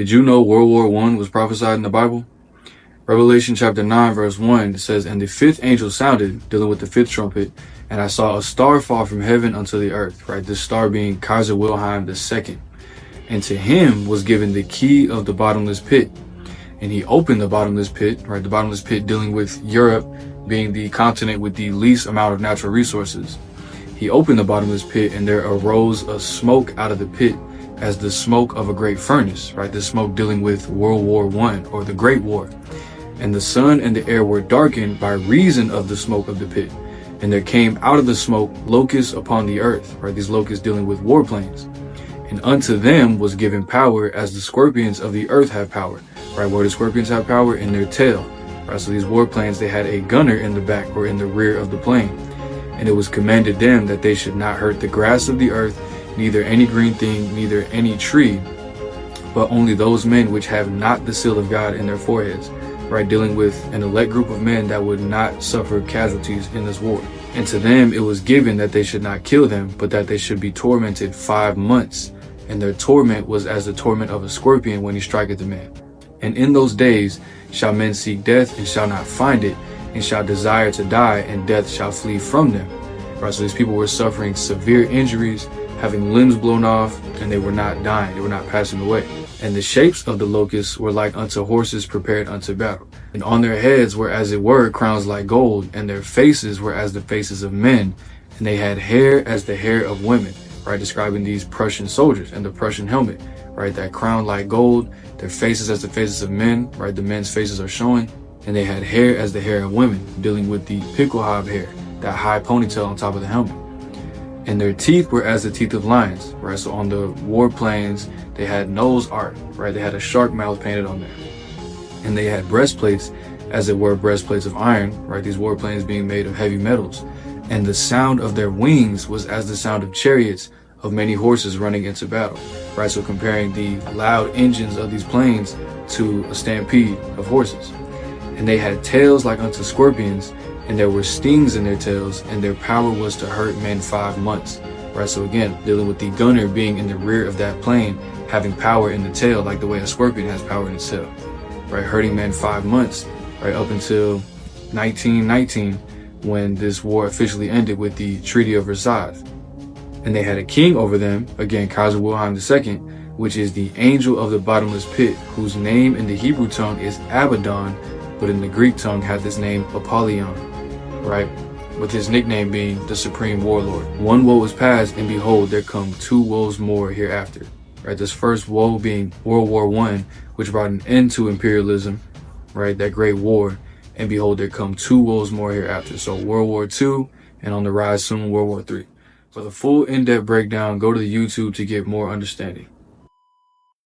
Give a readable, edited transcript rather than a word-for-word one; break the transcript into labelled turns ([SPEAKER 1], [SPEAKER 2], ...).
[SPEAKER 1] Did you know World War I was prophesied in the Bible? Revelation chapter 9 verse 1 says, "And the fifth angel sounded," dealing with the fifth trumpet, "and I saw a star fall from heaven unto the earth," right? This star being Kaiser Wilhelm II. "And to him was given the key of the bottomless pit. And he opened the bottomless pit," right? The bottomless pit dealing with Europe being the continent with the least amount of natural resources. "He opened the bottomless pit, and there arose a smoke out of the pit as the smoke of a great furnace," right? The smoke dealing with World War I, or the Great War. "And the sun and the air were darkened by reason of the smoke of the pit. And there came out of the smoke locusts upon the earth," right? These locusts dealing with warplanes. "And unto them was given power as the scorpions of the earth have power," right? Where the scorpions have power? In their tail, right? So these warplanes, they had a gunner in the back or in the rear of the plane. "And it was commanded them that they should not hurt the grass of the earth, neither any green thing, neither any tree, but only those men which have not the seal of God in their foreheads," right? Dealing with an elect group of men that would not suffer casualties in this war. "And to them it was given that they should not kill them, but that they should be tormented 5 months. And their torment was as the torment of a scorpion when he striketh a man. And in those days shall men seek death, and shall not find it, and shall desire to die, and death shall flee from them." Right, so these people were suffering severe injuries, having limbs blown off, and they were not dying, they were not passing away. "And the shapes of the locusts were like unto horses prepared unto battle. And on their heads were as it were crowns like gold, and their faces were as the faces of men, and they had hair as the hair of women," right? Describing these Prussian soldiers and the Prussian helmet, right? That crown like gold, their faces as the faces of men, right? The men's faces are showing, and they had hair as the hair of women, dealing with the pickelhaube hair, that high ponytail on top of the helmet. "And their teeth were as the teeth of lions," right? So on the warplanes, they had nose art, right? They had a shark mouth painted on there. "And they had breastplates as it were breastplates of iron," right? These warplanes being made of heavy metals. "And the sound of their wings was as the sound of chariots of many horses running into battle," right? So comparing the loud engines of these planes to a stampede of horses. "And they had tails like unto scorpions, and there were stings in their tails, and their power was to hurt men 5 months," right? So again, dealing with the gunner being in the rear of that plane, having power in the tail, like the way a scorpion has power in its tail, right? Hurting men 5 months, right? Up until 1919, when this war officially ended with the Treaty of Versailles. "And they had a king over them," again, Kaiser Wilhelm II, "which is the angel of the bottomless pit, whose name in the Hebrew tongue is Abaddon, but in the Greek tongue had this name Apollyon," right? With his nickname being the Supreme Warlord. "One woe is past, and behold, there come 2 woes more hereafter," right? This first woe being World War I, which brought an end to imperialism, right? That great war. "And behold, there come 2 woes more hereafter." So World War II, and on the rise soon, World War III. For the full in-depth breakdown, go to the YouTube to get more understanding.